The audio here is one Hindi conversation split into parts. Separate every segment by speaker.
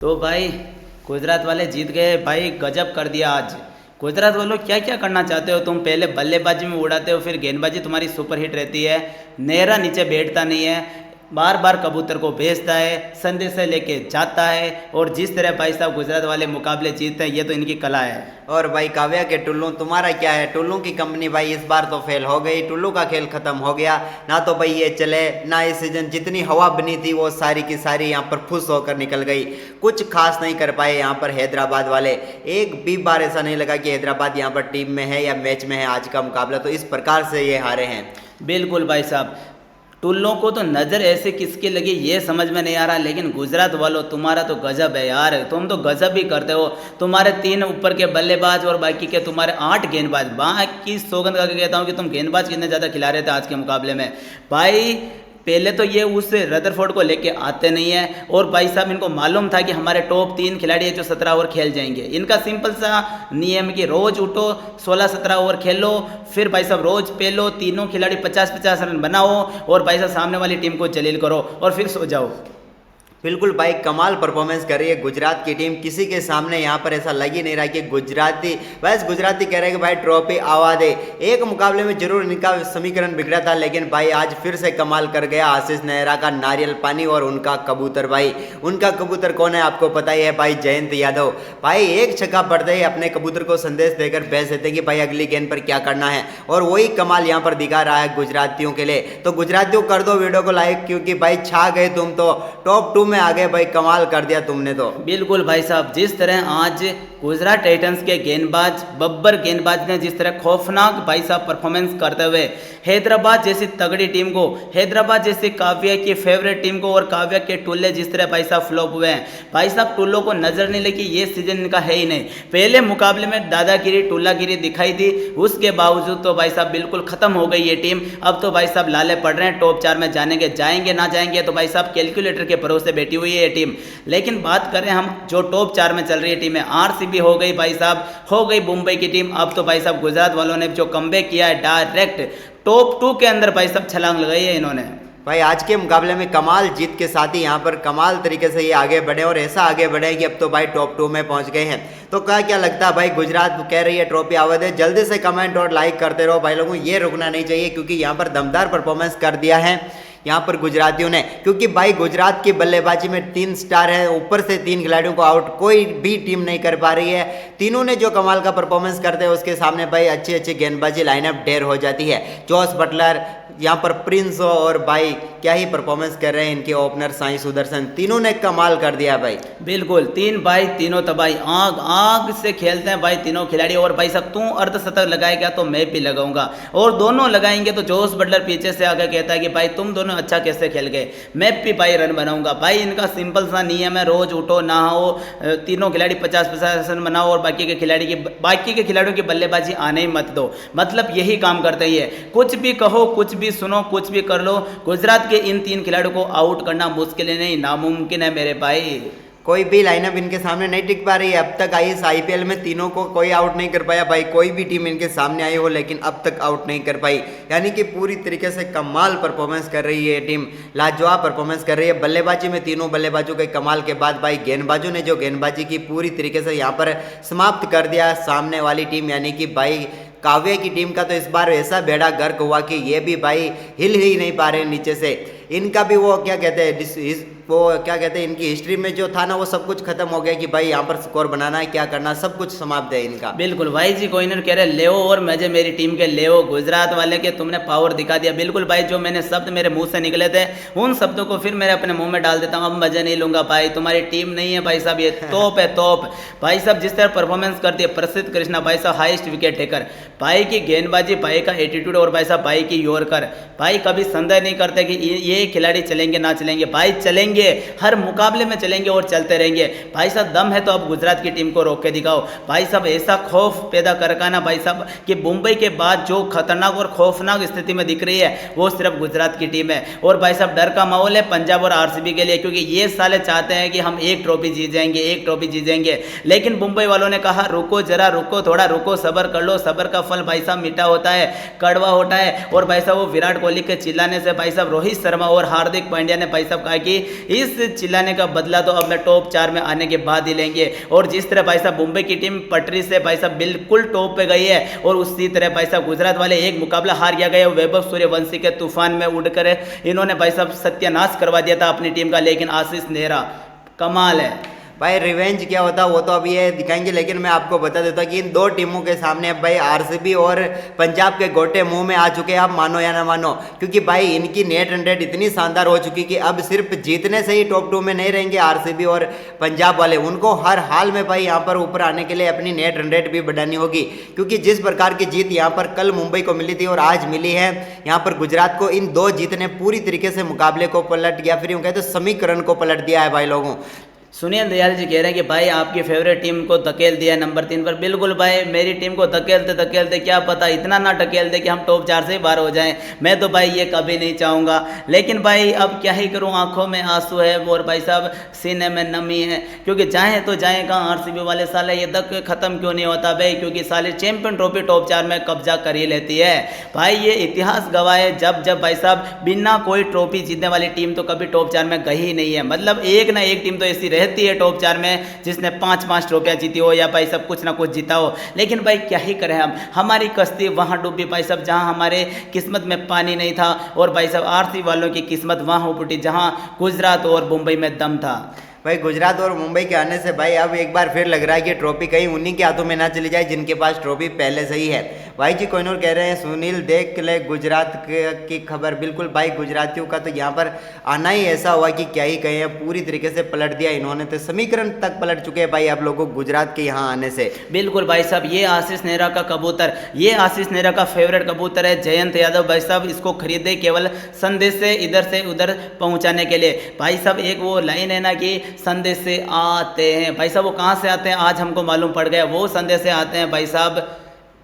Speaker 1: तो भाई गुजरात वाले जीत गए भाई, गजब कर दिया आज। गुजरात वालों क्या क्या करना चाहते हो तुम? पहले बल्लेबाजी में उड़ाते हो, फिर गेंदबाजी तुम्हारी सुपर हिट रहती है, नेहरा नीचे बैठता नहीं है, बार बार कबूतर को भेजता है, संदेश लेके जाता है, और जिस तरह भाई साहब गुजरात वाले मुकाबले जीतते हैं, ये तो इनकी कला है।
Speaker 2: और भाई काव्या के टुल्लू, तुम्हारा क्या है? टुल्लू की कंपनी भाई इस बार तो फेल हो गई। टुल्लू का खेल खत्म हो गया ना, तो भाई ये चले ना। इस सीजन जितनी हवा बनी थी वो सारी की सारी यहाँ पर फुस होकर निकल गई। कुछ खास नहीं कर पाए यहाँ पर हैदराबाद वाले। एक भी बार ऐसा नहीं लगा कि हैदराबाद यहाँ पर टीम में है या मैच में है आज का मुकाबला, तो इस प्रकार से ये हारे हैं।
Speaker 1: बिल्कुल भाई साहब, टुल्लों को तो नज़र ऐसे किसकी लगी ये समझ में नहीं आ रहा, लेकिन गुजरात वालों तुम्हारा तो गजब है यार, तुम तो गजब ही करते हो। तुम्हारे 3 ऊपर के बल्लेबाज और बाकी के तुम्हारे 8 गेंदबाज, बाकी सौगंध करके कहता हूँ कि तुम गेंदबाज कितने ज़्यादा खिला रहे थे आज के मुकाबले में भाई। पहले तो ये उस रदरफोर्ड को लेके आते नहीं है, और भाई साहब इनको मालूम था कि हमारे टॉप 3 खिलाड़ी है जो 17 ओवर खेल जाएंगे। इनका सिंपल सा नियम कि रोज उठो, 16-17 ओवर खेलो, फिर भाई साहब रोज पेलो, तीनों खिलाड़ी 50-50 रन बनाओ, और भाई साहब सामने वाली टीम को जलील करो, और फिर सो जाओ।
Speaker 2: बिल्कुल भाई, कमाल परफॉर्मेंस कर रही है गुजरात की टीम। किसी के सामने यहाँ पर ऐसा लग ही नहीं रहा कि गुजराती, बस गुजराती कह रहे हैं कि भाई ट्रॉफी आवा दे। एक मुकाबले में जरूर इनका समीकरण बिगड़ा था, लेकिन भाई आज फिर से कमाल कर गया आशीष नेहरा का नारियल पानी और उनका कबूतर। भाई उनका कबूतर कौन है आपको पता ही है भाई, जयंत यादव। भाई एक छक्का पड़ते ही अपने कबूतर को संदेश देकर भेज देते कि भाई अगली गेंद पर क्या करना है, और वही कमाल यहाँ पर दिखा रहा है गुजरातियों के लिए। तो गुजरातियों कर दो वीडियो को लाइक, क्योंकि भाई छा गए तुम, तो टॉप 2 में आ गए भाई, कमाल कर दिया तुमने तो।
Speaker 1: बिल्कुल भाई साहब, जिस तरह आज गुजरात टाइटंस के गेंदबाज, बब्बर गेंदबाज ने जिस तरह खौफनाक भाई साहब परफॉर्मेंस करते हुए हैदराबाद जैसी तगड़ी टीम को, हैदराबाद जैसी काव्या की फेवरेट टीम को और काव्या के टुल्ले जिस तरह भाई साहब फ्लॉप हुए हैं, भाई साहब टुल्लों को नजर नहीं लगी ये सीजन इनका है ही नहीं। पहले मुकाबले में दादागिरी टुल्लागिरी दिखाई थी, उसके बावजूद तो भाई साहब बिल्कुल खत्म हो गई ये टीम। अब तो भाई साहब लाले पड़ रहे हैं, टॉप 4 में जाएंगे ना जाएंगे तो भाई साहब कैलकुलेटर के भरोसे बैठी हुई है ये टीम। लेकिन बात करें हम जो टॉप 4 में चल रही है टीम है, आरसीबी हो गई भाई साहब, हो गई मुंबई की टीम। अब तो भाई साहब गुजरात वालों ने जो कमबैक किया है, डायरेक्ट टॉप 2 के अंदर भाई साहब छलांग लगाई है इन्होंने।
Speaker 2: भाई आज के मुकाबले में कमाल जीत के साथ ही यहाँ पर कमाल तरीके से ये आगे बढ़े, और ऐसा आगे बढ़े कि अब तो भाई टॉप 2 में पहुंच गए हैं। तो क्या लगता है भाई, गुजरात कह रही है ट्रॉफी आवाज है? जल्दी से कमेंट और लाइक करते रहो भाई लोगों, ये रुकना नहीं चाहिए, क्योंकि यहाँ पर दमदार परफॉर्मेंस कर दिया है यहाँ पर गुजरातियों ने। क्योंकि भाई गुजरात की बल्लेबाजी में 3 स्टार है, ऊपर से 3 खिलाड़ियों को आउट कोई भी टीम नहीं कर पा रही है। तीनों ने जो कमाल का परफॉर्मेंस करते हैं उसके सामने भाई अच्छी अच्छी गेंदबाजी लाइनअप ढेर हो जाती है। जॉस बटलर, यहाँ पर प्रिंस, और भाई क्या ही परफॉर्मेंस कर रहे हैं इनके ओपनर साई सुदर्शन, तीनों ने कमाल कर दिया भाई।
Speaker 1: बिल्कुल 3 भाई तीनों तबाही, आग आग से खेलते हैं भाई तीनों खिलाड़ी। और भाई साहब तू अर्धशतक लगाएगा तो मैं भी लगाऊंगा, और दोनों लगाएंगे तो जोस बटलर पीछे से आकर कहता है कि भाई तुम दोनों अच्छा कैसे खेल गए, मैं भी भाई रन बनाऊंगा। भाई इनका सिंपल सा नियम है, रोज उठो नहाओ, तीनों खिलाड़ी 50-50 रन बनाओ, और बाकी के खिलाड़ियों की बल्लेबाजी आने ही मत दो। मतलब यही काम करते ही है, कुछ भी कहो, कुछ भी सुनो, कुछ भी कर लो, गुजरात के इन 3 खिलाड़ियों को आउट करना मुश्किल है नहीं, नामुमकिन है मेरे भाई।
Speaker 2: कोई भी लाइनअप इनके सामने नहीं टिक पा रही है। अब तक आई इस आईपीएल में तीनों को कोई आउट नहीं कर पाया भाई, कोई भी टीम इनके सामने आई हो, लेकिन अब तक आउट नहीं कर पाई। यानी कि पूरी तरीके से कमाल परफॉर्मेंस कर रही है ये टीम, लाजवाब परफॉर्मेंस कर रही है। बल्लेबाजी में तीनों बल्लेबाजों के कमाल के बाद भाई गेंदबाजों ने जो गेंदबाजी की पूरी तरीके से यहाँ पर समाप्त कर दिया सामने वाली टीम, यानी कि भाई काव्या की टीम का तो इस बार ऐसा बेड़ा गर्क हुआ कि ये भी भाई हिल ही नहीं पा रहे नीचे से। इनका भी वो क्या कहते हैं, वो क्या कहते हैं, इनकी हिस्ट्री में जो था ना वो सब कुछ खत्म हो गया कि भाई यहाँ पर स्कोर बनाना है, क्या करना, सब कुछ समाप्त है इनका।
Speaker 1: बिल्कुल भाई जी, कोई नहीं कह रहे ले और मजे मेरी टीम के ले। गुजरात वाले के तुमने पावर दिखा दिया। बिल्कुल भाई, जो मैंने शब्द मेरे मुंह से निकले थे उन शब्दों को फिर मेरे अपने मुंह में डाल देता हूँ। अब मजे नहीं लूंगा भाई, तुम्हारी टीम नहीं है भाई साहब, ये तोप है तोप। भाई साहब जिस तरह परफॉर्मेंस करती है प्रसिद्ध कृष्णा भाई साहब, हाईएस्ट विकेट टेकर, भाई की गेंदबाजी, भाई का एटीट्यूड, और भाई साहब भाई की यॉर्कर, भाई कभी संदेह नहीं करते कि ये खिलाड़ी चलेंगे ना चलेंगे, भाई चलेंगे, हर मुकाबले में चलेंगे और चलते रहेंगे। भाई साहब दम है तो अब गुजरात की टीम को रोक के दिखाओ भाई साहब, ऐसा खौफ पैदा कर रखा ना भाई साहब कि मुंबई के बाद जो खतरनाक और खौफनाक स्थिति में दिख रही है वो सिर्फ गुजरात की टीम है। और भाई साहब डर का माहौल है पंजाब और आरसीबी के लिए, क्योंकि ये साले चाहते हैं कि हम एक ट्रॉफी जीत जाएंगे, एक ट्रॉफी जीत जाएंगे। लेकिन मुंबई वालों ने कहा रुको जरा, रुको थोड़ा, रुको, सब्र कर लो। सब्र का फल भाई साहब मीठा होता है, कड़वा होता है। और भाई साहब वो विराट कोहली के चिल्लाने से भाई साहब रोहित शर्मा और हार्दिक पांड्या ने भाई साहब कहा कि इस चिल्लाने का बदला तो अब मैं टॉप 4 में आने के बाद ही लेंगे। और जिस तरह भाई साहब मुंबई की टीम पटरी से भाई साहब बिल्कुल टॉप पे गई है, और उसी तरह भाई साहब गुजरात वाले एक मुकाबला हार गए, वैभव सूर्यवंशी के तूफान में उड़कर इन्होंने भाई साहब सत्यानाश करवा दिया था अपनी टीम का। लेकिन आशीष नेहरा कमाल है
Speaker 2: भाई। रिवेंज क्या होता वो तो अभी ये दिखाएंगे, लेकिन मैं आपको बता देता कि इन दो टीमों के सामने अब भाई आरसीबी और पंजाब के गोटे मुंह में आ चुके हैं, आप मानो या ना मानो। क्योंकि भाई इनकी नेट रन रेट इतनी शानदार हो चुकी कि अब सिर्फ जीतने से ही टॉप 2 में नहीं रहेंगे आरसीबी और पंजाब वाले, उनको हर हाल में भाई यहाँ पर ऊपर आने के लिए अपनी नेट रन रेट भी बढ़ानी होगी। क्योंकि जिस प्रकार की जीत यहाँ पर कल मुंबई को मिली थी और आज मिली है यहाँ पर गुजरात को, इन दो जीत ने पूरी तरीके से मुकाबले को पलट गया, फिर यूँ कहते समीकरण को पलट दिया है भाई लोगों।
Speaker 1: सुनील दयाल जी कह रहे हैं कि भाई आपकी फेवरेट टीम को धकेल दिया नंबर 3 पर। बिल्कुल भाई, मेरी टीम को धकेलते धकेलते क्या पता इतना ना धकेल दे कि हम टॉप 4 से ही बाहर हो जाएं। मैं तो भाई ये कभी नहीं चाहूँगा, लेकिन भाई अब क्या ही करूँ, आंखों में आंसू है और भाई साहब सीने में नमी है। क्योंकि जाए तो जाए कहाँ, आरसीबी वाले साले ये तक खत्म क्यों नहीं होता भाई, क्योंकि साले चैंपियन ट्रॉफी टॉप 4 में कब्जा कर ही लेती है भाई। ये इतिहास गवाह है, जब भाई साहब बिना कोई ट्रॉफी जीतने वाली टीम तो कभी टॉप 4 में गई ही नहीं है। मतलब एक ना एक टीम तो ऐसी रहती है टॉप 4 में जिसने 5-5 ट्रॉफियां जीती हो या भाई सब कुछ ना कुछ जीता हो। लेकिन भाई क्या ही करें, हम हमारी कश्ती वहां डूबी भाई साहब जहां हमारे किस्मत में पानी नहीं था, और भाई साहब आरसीबी वालों की किस्मत वहां उपटी जहां गुजरात और मुंबई में दम था।
Speaker 2: भाई गुजरात और मुंबई के आने से भाई अब एक बार फिर लग रहा है कि ट्रॉफी कहीं उन्हीं के हाथों में ना चली जाए जिनके पास ट्रॉफी पहले से ही है। भाई जी कोइनूर कह रहे हैं सुनील देख ले गुजरात की खबर। बिल्कुल भाई, गुजरातियों का तो यहाँ पर आना ही ऐसा हुआ कि क्या ही कहें, पूरी तरीके से पलट दिया इन्होंने, तो समीकरण तक पलट चुके हैं भाई आप लोगों को गुजरात के यहाँ आने से।
Speaker 1: बिल्कुल भाई साहब, ये आशीष नेहरा का कबूतर, ये आशीष नेहरा का फेवरेट कबूतर है जयंत यादव भाई साहब। इसको खरीदे केवल संदेश से इधर से उधर पहुंचाने के लिए। भाई साहब एक वो लाइन है ना कि संदेश से आते हैं, भाई साहब वो कहाँ से आते हैं आज हमको मालूम पड़ गया। वो संदेश से आते हैं भाई साहब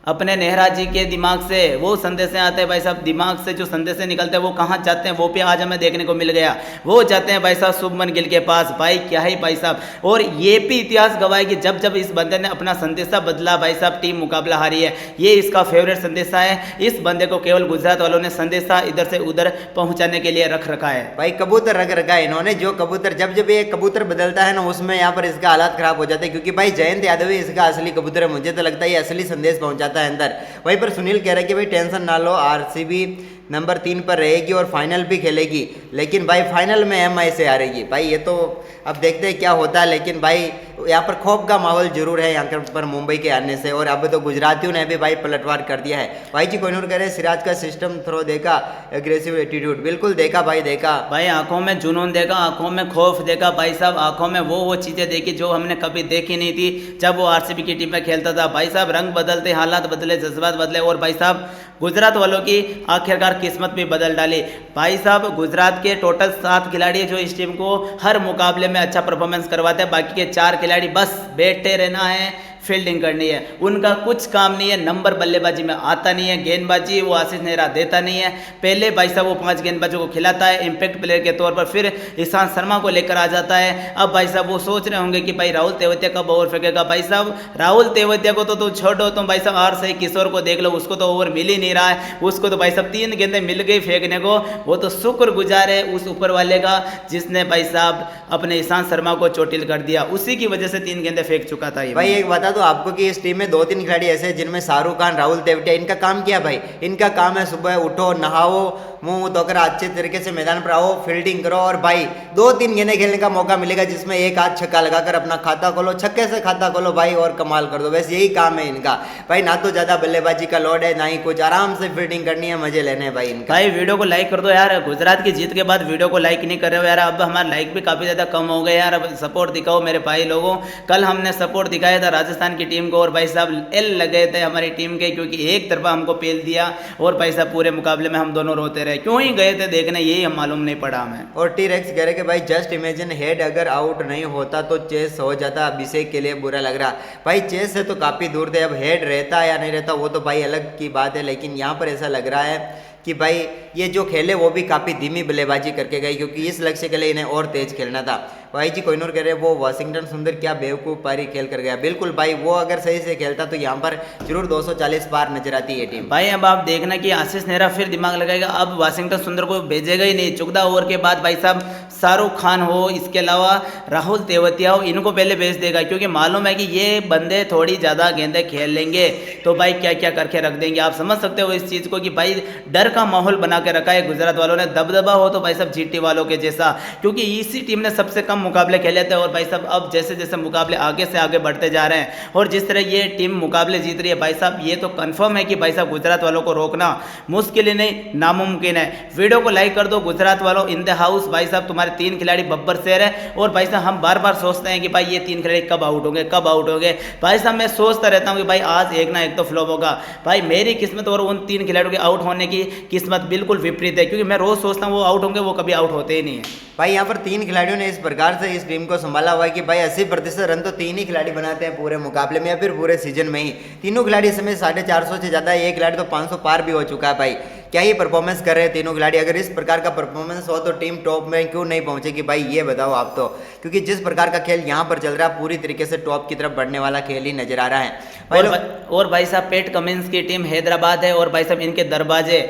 Speaker 1: अपने नेहरा जी के दिमाग से, वो संदेश आते हैं भाई साहब दिमाग से। जो संदेश निकलते हैं वो कहाँ जाते हैं वो भी आज हमें देखने को मिल गया। वो जाते हैं भाई साहब शुभमन गिल के पास। भाई क्या ही भाई साहब, और ये भी इतिहास गवाह है कि जब जब इस बंदे ने अपना संदेशा बदला भाई साहब टीम मुकाबला हारी है। ये इसका फेवरेट संदेशा है। इस बंदे को केवल गुजरात वालों ने संदेशा इधर से उधर पहुंचाने के लिए रख रखा है।
Speaker 2: भाई कबूतर रख रखा है इन्होंने। जो कबूतर जब ये कबूतर बदलता है ना उसमें यहाँ पर इसका हालात खराब हो जाते हैं, क्योंकि भाई जयंत यादव ही इसका असली कबूतर है। मुझे तो लगता है ये असली संदेश पहुंचाता है अंदर। वहीं पर सुनील कह रहे हैं कि भाई टेंशन ना लो, आरसीबी नंबर 3 पर रहेगी और फाइनल भी खेलेगी, लेकिन भाई फाइनल में एमआई से हारेगी। भाई ये तो अब देखते हैं क्या होता है, लेकिन भाई यहाँ पर खौफ का माहौल जरूर है यहाँ पर मुंबई के आने से। और अब तो गुजरातियों ने भी भाई पलटवार कर दिया है। भाई जी कोइनूर कह रहे हैं सिराज का सिस्टम थ्रो देखा, एग्रेसिव एटीट्यूड। बिल्कुल देखा भाई, देखा
Speaker 1: भाई। आंखों में जुनून देखा, आंखों में खौफ देखा भाई साहब, आंखों में वो चीजें देखी जो हमने कभी देखी नहीं थी जब वो आरसीबी की टीम में खेलता था। भाई साहब रंग बदलते, हालात बदले, जज्बात बदले, और भाई साहब गुजरात वालों की आखिरकार किस्मत भी बदल डाली। भाई साहब गुजरात के टोटल 7 खिलाड़ी जो इस टीम को हर मुकाबले में अच्छा परफॉर्मेंस करवाते हैं। बाकी के 4 खिलाड़ी बस बैठे रहना है, फील्डिंग करनी है, उनका कुछ काम नहीं है। नंबर बल्लेबाजी में आता नहीं है, गेंदबाजी वो आशीष नेहरा देता नहीं है। पहले भाई साहब वो 5 गेंदबाजों को खिलाता है इम्पैक्ट प्लेयर के तौर पर, फिर ईशांत शर्मा को लेकर आ जाता है। अब भाई साहब वो सोच रहे होंगे कि भाई राहुल तेवतिया कब ओवर फेंकेगा। भाई साहब राहुल तेवतिया को तो तुम छोड़ो, तुम भाई साहब आर सही किशोर को देख लो, उसको तो ओवर मिल ही नहीं रहा है। उसको तो भाई साहब 3 गेंदें मिल गई फेंकने को। वो तो शुक्रगुजार है उस ऊपर वाले का जिसने भाई साहब अपने ईशांत शर्मा को चोटिल कर दिया। उसी की वजह से 3 गेंदें फेंक चुका था।
Speaker 2: भाई एक बता दो आपको कि इस टीम में 2-3 खिलाड़ी ऐसे हैं जिनमें शाहरुख खान, राहुल तेवतिया, इनका काम क्या भाई, इनका काम है सुबह उठो, नहाओ, मुंह धोकर अच्छे तरीके से मैदान पर आओ, फील्डिंग करो, और भाई 2-3 गेंदें खेलने का मौका मिलेगा जिसमें एक आध छक्का लगाकर अपना खाता खोलो, छक्के से खाता खोलो भाई और कमाल कर दो। बस यही काम है इनका भाई। ना तो ज्यादा बल्लेबाजी का लोड है, ना ही कुछ, आराम से फील्डिंग करनी है, मजे लेने हैं भाई इनका।
Speaker 1: भाई वीडियो को लाइक कर दो यार, गुजरात की जीत के बाद वीडियो को लाइक नहीं कर रहे हो यार। अब हमारा लाइक भी काफी ज्यादा कम हो गए यार। अब सपोर्ट दिखाओ मेरे भाई लोगों। कल हमने सपोर्ट दिखाया था राजस्थान की टीम को और भाई साहब एल लगे थे हमारी टीम के, क्योंकि एक तरफा हमको पेल दिया और भाई साहब पूरे मुकाबले में हम दोनों रोते रहे। क्यों ही गए थे देखने, यही हम मालूम नहीं पड़ा हमें।
Speaker 2: और टी-रेक्स कह रहे कि भाई जस्ट इमेजिन हेड अगर आउट नहीं होता तो चेस हो जाता। अभिषेक के लिए बुरा लग रहा भाई, चेस से तो काफी दूर थे। अब हेड रहता या नहीं रहता वो तो भाई अलग की बात है, लेकिन यहाँ पर ऐसा लग रहा है कि भाई ये जो खेले वो भी काफ़ी धीमी बल्लेबाजी करके गए, क्योंकि इस लक्ष्य के लिए इन्हें और तेज खेलना था। भाई जी कोइनूर कह रहे हैं वो वाशिंगटन सुंदर क्या बेवकूफ़ पारी खेल कर गया। बिल्कुल भाई, वो अगर सही से खेलता तो यहाँ पर जरूर 240 पार नजर आती है टीम।
Speaker 1: भाई अब आप देखना कि आशीष नेहरा फिर दिमाग लगाएगा, अब वाशिंगटन सुंदर को भेजेगा ही नहीं। 14 ओवर के बाद भाई साहब शाहरुख खान हो, इसके अलावा राहुल तेवतिया हो, इनको पहले भेज देगा, क्योंकि मालूम है कि ये बंदे थोड़ी ज़्यादा गेंदें खेल लेंगे तो भाई क्या क्या करके रख देंगे। आप समझ सकते हो इस चीज़ को कि भाई डर का माहौल बना के रखा है गुजरात वालों ने। दबदबा हो तो भाई साहब जीटी वालों के जैसा, क्योंकि इसी टीम ने सबसे कम मुकाबले खेले थे और भाई साहब अब जैसे जैसे मुकाबले आगे से आगे बढ़ते जा रहे हैं और जिस तरह ये टीम मुकाबले जीत रही है भाई साहब, ये तो कंफर्म है कि भाई साहब गुजरात वालों को रोकना मुश्किल ही नहीं नामुमकिन है। वीडियो को लाइक कर दो गुजरात वालों, इन द हाउस भाई साहब तुम्हारे 3 खिलाड़ी बब्बर शेर है। और भाई साहब हम बार बार सोचते हैं कि भाई ये 3 खिलाड़ी कब आउट होंगे, कब आउट होंगे। भाई साहब मैं सोचता रहता हूँ कि भाई आज एक ना एक तो फ्लॉप होगा। भाई मेरी किस्मत और उन 3 खिलाड़ियों के आउट होने की किस्मत बिल्कुल विपरीत है, क्योंकि मैं रोज सोचता हूँ वो आउट होंगे, वो कभी आउट होते ही नहीं है।
Speaker 2: भाई यहाँ पर 3 खिलाड़ियों ने इस प्रकार से इस टीम को संभाला हुआ है कि भाई 80% रन तो 3 ही खिलाड़ी बनाते हैं पूरे मुकाबले में या फिर पूरे सीजन में ही। तीनों खिलाड़ी इस समय 450 से ज़्यादा है, एक खिलाड़ी तो 500 पार भी हो चुका है। भाई क्या ही परफॉर्मेंस कर रहे हैं तीनों खिलाड़ी। अगर इस प्रकार का परफॉर्मेंस हो तो टीम टॉप में क्यों नहीं पहुंचेगी भाई, ये बताओ आप तो। क्योंकि जिस प्रकार का खेल यहाँ पर चल रहा है पूरी तरीके से टॉप की तरफ बढ़ने वाला खेल ही नजर आ रहा है।
Speaker 1: और भाई साहब पेट कमिंस की टीम हैदराबाद है और भाई साहब इनके दरवाजे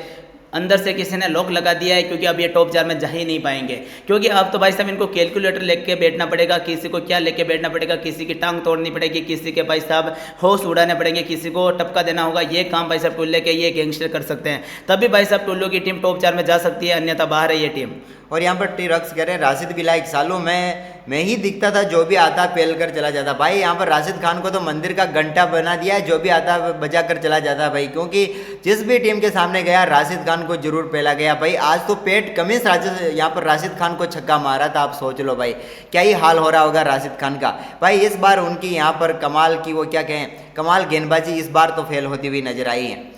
Speaker 1: अंदर से किसी ने लॉक लगा दिया है, क्योंकि अब ये टॉप 4 में जा ही नहीं पाएंगे। क्योंकि अब तो भाई साहब इनको कैलकुलेटर लेके बैठना पड़ेगा, किसी को क्या लेके बैठना पड़ेगा, किसी की टांग तोड़नी पड़ेगी, किसी के भाई साहब होश उड़ाने पड़ेंगे, किसी को टपका देना होगा। ये काम भाई साहब टुल्ले के ये गैंगस्टर कर सकते हैं, तभी भाई साहब टुल्लू की टीम टॉप 4 में जा सकती है, अन्यथा बाहर है ये टीम।
Speaker 2: और यहाँ पर टी रक्स कह रहे हैं राशिद भी लाइक सालों में ही दिखता था, जो भी आता पेल कर चला जाता। भाई यहाँ पर राशिद खान को तो मंदिर का घंटा बना दिया है, जो भी आता बजा कर चला जाता भाई। क्योंकि जिस भी टीम के सामने गया राशिद खान को जरूर पेला गया भाई। आज तो पेट कमिंस यहाँ पर राशिद खान को छक्का मारा था, आप सोच लो भाई क्या ही हाल हो रहा होगा राशिद खान का। भाई इस बार उनकी यहाँ पर कमाल की वो क्या कहें कमाल गेंदबाजी इस बार तो फेल होती हुई नजर आई है।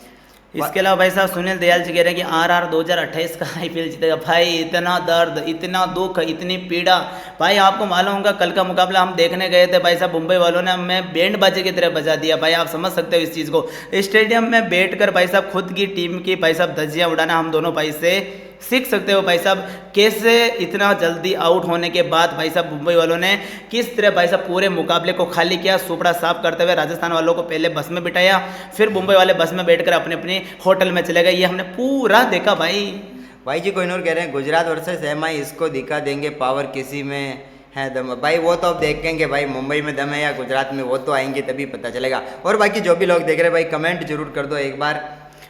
Speaker 1: इसके अलावा भाई साहब सुनील दयाल जी कह रहे हैं कि आरआर 2028 का आईपीएल जीतेगा। भाई इतना दर्द, इतना दुख, इतनी पीड़ा। भाई आपको मालूम होगा कल का मुकाबला हम देखने गए थे भाई साहब, मुंबई वालों ने हमें बैंड बाजे की तरह बजा दिया। भाई आप समझ सकते हो इस चीज़ को। स्टेडियम में बैठकर भाई साहब खुद की टीम की भाई साहब धज्जियाँ उड़ाना हम दोनों भाई से सीख सकते हो। भाई साहब कैसे इतना जल्दी आउट होने के बाद भाई साहब मुंबई वालों ने किस तरह भाई साहब पूरे मुकाबले को खाली किया, सुपड़ा साफ करते हुए राजस्थान वालों को पहले बस में बिठाया, फिर मुंबई वाले बस में बैठकर अपने अपने होटल में चले गए। ये हमने पूरा देखा भाई
Speaker 2: जी कोहिनूर कह रहे हैं गुजरात वर्सेस एमआई, इसको दिखा देंगे पावर, किसी में है दम। भाई वो तो अब देखेंगे भाई मुंबई में दम है या गुजरात में, वो तो आएंगे तभी पता चलेगा। और बाकी जो भी लोग देख रहे हैं भाई कमेंट जरूर कर दो एक बार,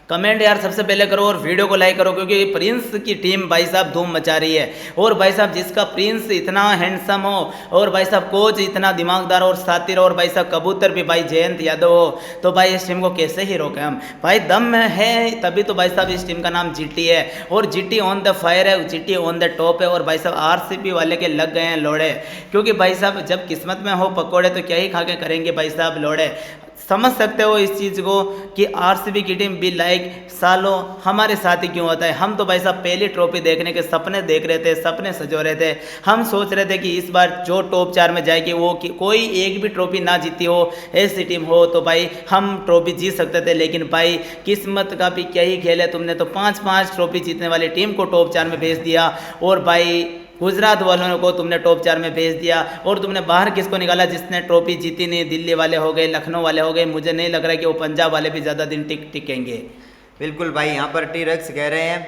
Speaker 1: कमेंट यार सबसे पहले करो और वीडियो को लाइक करो, क्योंकि प्रिंस की टीम भाई साहब धूम मचा रही है। और भाई साहब जिसका प्रिंस इतना हैंडसम हो और भाई साहब कोच इतना दिमागदार और सातिर और भाई साहब कबूतर भी भाई जयंत यादव हो, तो भाई इस टीम को कैसे ही रोके हम। भाई दम में है तभी तो भाई साहब इस टीम का नाम जीटी है, और जीटी ऑन द फायर है, जीटी ऑन द टॉप है। और भाई साहब आरसीबी वाले के लग गए हैं लोड़े, क्योंकि भाई साहब जब किस्मत में हो पकौड़े तो क्या ही खा के करेंगे भाई साहब लोड़े। समझ सकते हो इस चीज़ को कि आरसीबी की टीम भी लाइक सालों हमारे साथ ही क्यों होता है। हम तो भाई साहब पहली ट्रॉफी देखने के सपने देख रहे थे, सपने सजो रहे थे। हम सोच रहे थे कि इस बार जो टॉप 4 में जाएगी वो कोई एक भी ट्रॉफी ना जीती हो, ऐसी टीम हो तो भाई हम ट्रॉफी जीत सकते थे। लेकिन भाई किस्मत का भी क्या ही खेल है, तुमने तो 5-5 ट्रॉफी जीतने वाली टीम को टॉप 4 में भेज दिया, और भाई गुजरात वालों को तुमने टॉप 4 में भेज दिया। और तुमने बाहर किसको निकाला जिसने ट्रॉफी जीती नहीं? दिल्ली वाले हो गए, लखनऊ वाले हो गए। मुझे नहीं लग रहा है कि वो पंजाब वाले भी ज़्यादा दिन टिकेंगे।
Speaker 2: बिल्कुल भाई यहाँ पर टी रक्स कह रहे हैं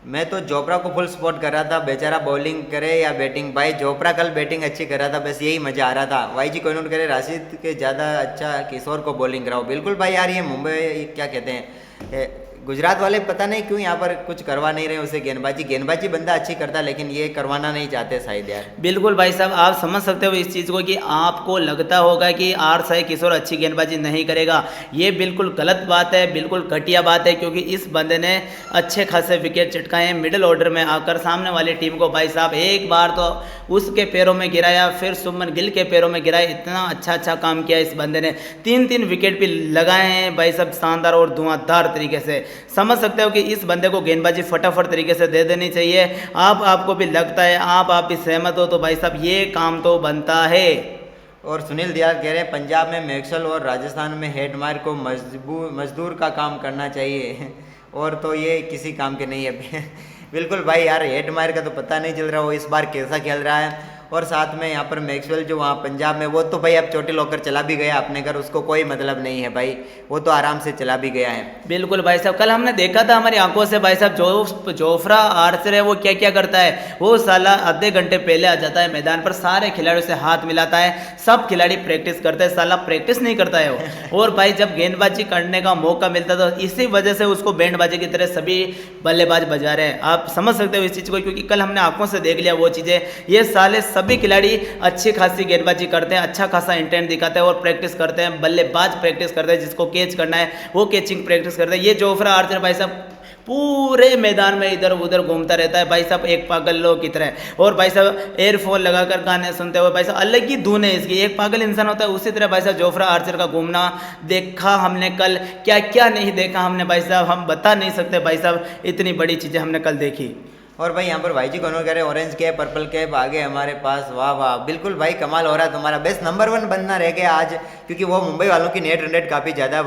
Speaker 2: मैं तो चोपड़ा को फुल सपोर्ट कर रहा था, बेचारा बॉलिंग करे या बैटिंग। भाई चोपड़ा कल बैटिंग अच्छी कर रहा था, बस यही मजा आ रहा था। भाई जी कोई नोट करे राशिद के ज़्यादा अच्छा किशोर को बॉलिंग कराओ। बिल्कुल भाई यार ये मुंबई क्या कहते हैं गुजरात वाले पता नहीं क्यों यहाँ पर कुछ करवा नहीं रहे उसे गेंदबाजी बंदा अच्छी करता, लेकिन ये करवाना नहीं चाहते शायद यार।
Speaker 1: बिल्कुल भाई साहब आप समझ सकते हो इस चीज़ को कि आपको लगता होगा कि आर साई किशोर अच्छी गेंदबाजी नहीं करेगा। ये बिल्कुल गलत बात है, बिल्कुल घटिया बात है, क्योंकि इस बंदे ने अच्छे खासे विकेट चटकाए हैं मिडिल ऑर्डर में आकर सामने वाली टीम को। भाई साहब एक बार तो उसके पैरों में गिराया, फिर सुमन गिल के पैरों में गिराया। इतना अच्छा काम किया इस बंदे ने, 3-3 विकेट भी लगाए हैं भाई साहब, शानदार और धुआंधार तरीके से। समझ सकते हो कि इस बंदे को गेंदबाजी फटाफट तरीके से दे देनी चाहिए। आपको भी लगता है, आप भी सहमत हो तो भाई साहब ये काम तो बनता है।
Speaker 2: और सुनील दयाल कह रहे हैं पंजाब में मैक्सवेल और राजस्थान में हेडमायर को मजदूर का काम करना चाहिए और तो ये किसी काम के नहीं है बिल्कुल भाई यार हेडमायर का तो पता नहीं चल रहा वो इस बार कैसा खेल रहा है। और साथ में यहाँ पर मैक्सवेल जो वहाँ पंजाब में, वो तो भाई अब चोटिल होकर चला भी गया अपने घर, उसको कोई मतलब नहीं है भाई, वो तो आराम से चला भी गया है।
Speaker 1: बिल्कुल भाई साहब, कल हमने देखा था हमारी आंखों से भाई साहब, जोफ्रा आर्चर है वो क्या क्या करता है। वो साला आधे घंटे पहले आ जाता है मैदान पर, सारे खिलाड़ियों से हाथ मिलाता है, सब खिलाड़ी प्रैक्टिस करते हैं, साला प्रैक्टिस नहीं करता है वो। और भाई जब गेंदबाजी करने का मौका मिलता तो इसी वजह से उसको बैंडबाजी की तरह सभी बल्लेबाज बजा रहे हैं। आप समझ सकते हो इस चीज़ को, क्योंकि कल हमने आंखों से देख लिया वो चीज़ें। ये साले सभी खिलाड़ी अच्छी खासी गेंदबाजी करते हैं, अच्छा खासा इंटेंट दिखाते हैं और प्रैक्टिस करते हैं, बल्लेबाज प्रैक्टिस करते हैं, जिसको कैच करना है वो कैचिंग प्रैक्टिस करते हैं। ये जोफ्रा आर्चर भाई साहब पूरे मैदान में इधर उधर घूमता रहता है भाई साहब, एक पागल लोग की तरह। और भाई साहब एयरफोन लगाकर गाने सुनते हुए भाई साहब, अलग ही धुन है इसकी, एक पागल इंसान होता है उसी तरह भाई साहब जोफ्रा आर्चर का घूमना देखा हमने कल। क्या क्या नहीं देखा हमने भाई साहब, हम बता नहीं सकते भाई साहब, इतनी बड़ी चीज़ें हमने कल देखी।
Speaker 2: और भाई यहाँ पर भाई जी कौन कह रहे ऑरेंज कैप पर्पल कैप आ गए हमारे पास, वाह वाह, बिल्कुल भाई कमाल हो रहा है तुम्हारा। बेस्ट नंबर 1 बनना रह गया आज, क्योंकि वो मुंबई वालों की नेट रन रेट काफ़ी ज़्यादा